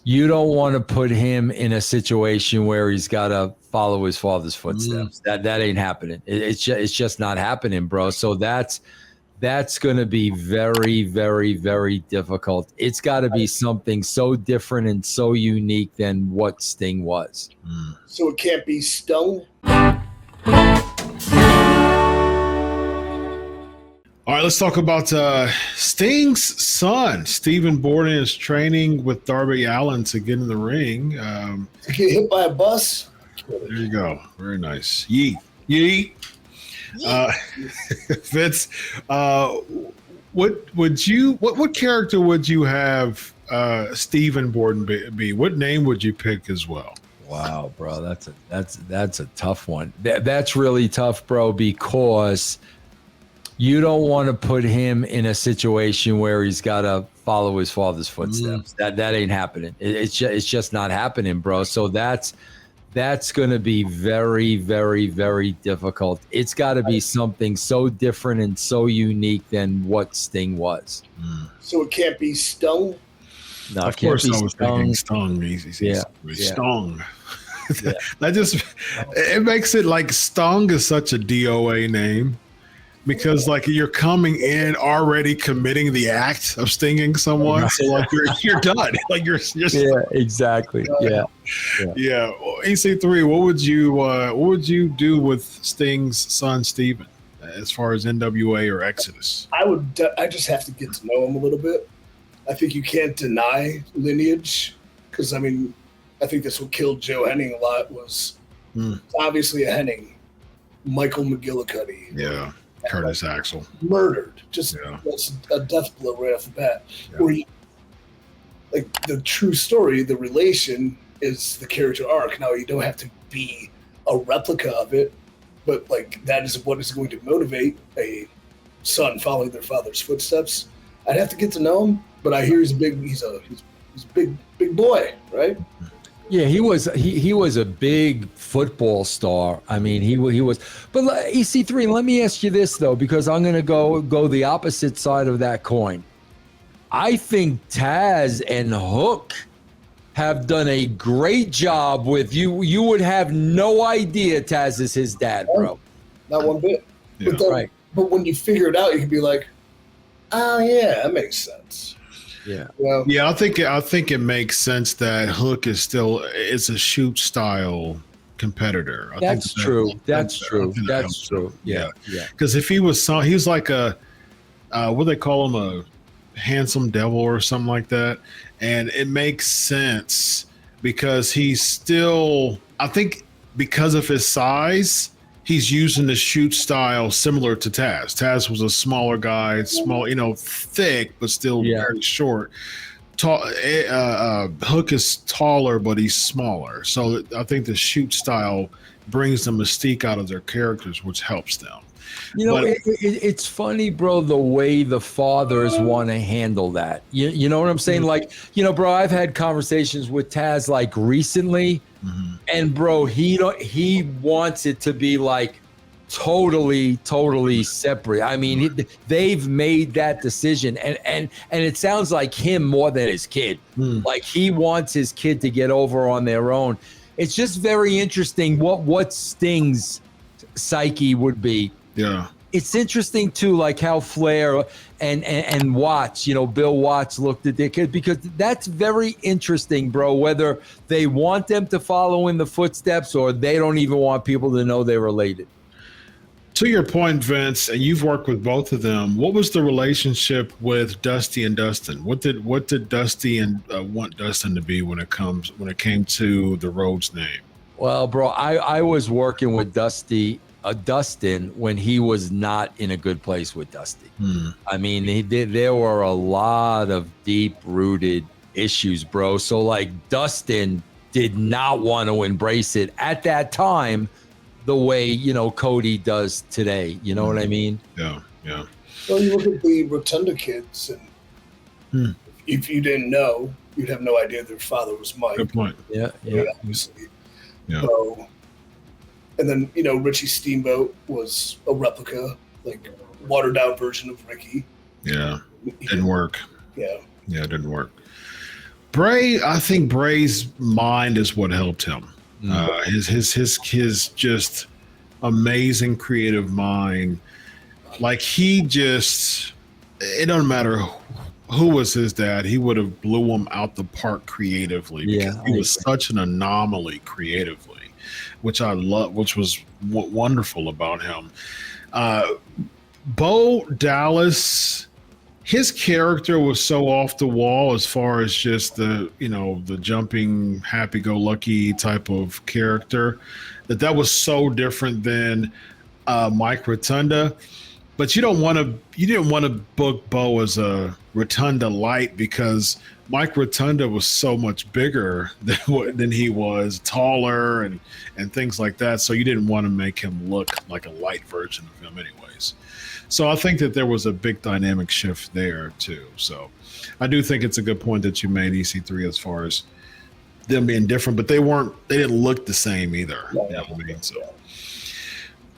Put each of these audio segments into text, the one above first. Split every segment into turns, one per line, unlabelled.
You don't want to put him in a situation where he's got to follow his father's footsteps. That ain't happening. It's just not happening, bro. So that's going to be very, very, very difficult. It's got to be something so different and so unique than what Sting was.
So it can't be Stung?
All right, let's talk about Sting's son. Steven Borden is training with Darby Allin to get in the ring.
To get hit by a bus?
There you go. Very nice. Yeet. Yeet. Vince, what character would you have Steven Borden be? What name would you pick as well?
Wow, bro, that's a tough one. That's really tough, bro, because you don't want to put him in a situation where he's got to follow his father's footsteps. That ain't happening. It's just not happening, bro. So that's going to be very, very, very difficult. It's got to be something so different and so unique than what Sting was.
So it can't be Stung?
No,
of course I was thinking Stung.
Yeah.
Stung. Yeah. It makes it like Stung is such a DOA name. Because like you're coming in already committing the act of stinging someone, so like you're done. Like you're
yeah, exactly. Yeah.
Well, EC3, what would you do with Sting's son Steven as far as NWA or Exodus?
I just have to get to know him a little bit. I think you can't deny lineage because I think that's what killed Joe Henning a lot was obviously a Henning, Michael McGillicuddy.
Yeah. Curtis Axel
murdered. That's a death blow right off the bat. Yeah. Where like the true story, the relation is the character arc. Now you don't have to be a replica of it, but like that is what is going to motivate a son following their father's footsteps. I'd have to get to know him, but I hear he's a big boy, right?
Yeah, he was a big football star. I mean, he was. But EC3, let me ask you this though, because I'm going to go the opposite side of that coin. I think Taz and Hook have done a great job with you. You would have no idea Taz is his dad, bro.
Not one bit.
Yeah.
But when you figure it out, you can be like, oh yeah, that makes sense.
Yeah.
Yeah, I think it makes sense that Hook is a shoot style competitor.
That's true. That's true. Yeah.
Because if he was like a what do they call him, a handsome devil or something like that, and it makes sense because he's still. I think because of his size, he's using the shoot style similar to Taz. Taz was a smaller guy, thick, but still very short. Hook is taller, but he's smaller. So I think the shoot style brings the mystique out of their characters, which helps them.
It's funny, bro, the way the fathers want to handle that. You know what I'm saying? Like, bro, I've had conversations with Taz like recently, and bro, he wants it to be like totally separate. I mean, they've made that decision, and it sounds like him more than his kid. Like he wants his kid to get over on their own. It's just very interesting what Sting's psyche would be.
Yeah.
It's interesting too, like how Flair and Watts, Bill Watts looked at their kid, because that's very interesting, bro, whether they want them to follow in the footsteps or they don't even want people to know they're related.
To your point, Vince, and you've worked with both of them, what was the relationship with Dusty and Dustin? What did Dusty and want Dustin to be when it came to the Rhodes name?
Well, bro, I was working with Dustin when he was not in a good place with Dusty. I mean, there were a lot of deep-rooted issues, bro. So, like, Dustin did not want to embrace it at that time the way, Cody does today. You know what I mean?
Yeah.
Well, you look at the Rotunda kids, and if you didn't know, you'd have no idea their father was Mike.
Good point.
Yeah.
Obviously.
Yeah.
So, and then, Richie Steamboat was a replica, like watered down version of Ricky.
Yeah. Didn't work.
Yeah.
Yeah, it didn't work. Bray, I think Bray's mind is what helped him. His just amazing creative mind. Like he just, it doesn't matter who was his dad, he would have blew him out the park creatively because he was such an anomaly creatively, which I love, which was wonderful about him. Bo Dallas, his character was so off the wall as far as just the jumping happy-go-lucky type of character that was so different than Mike Rotunda. But you didn't want to book Bo as a Rotunda light because Mike Rotunda was so much bigger than he was, taller and things like that. So you didn't want to make him look like a light version of him anyways. So I think that there was a big dynamic shift there too. So I do think it's a good point that you made, EC3, as far as them being different, but they didn't look the same either. You know what I mean? So,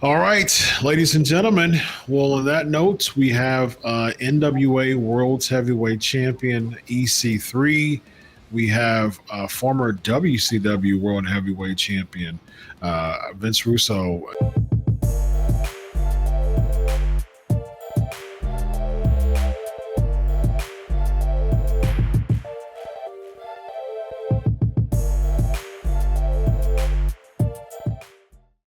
all right, ladies and gentlemen. Well, on that note, we have NWA World's Heavyweight Champion EC3. We have former WCW World Heavyweight Champion Vince Russo.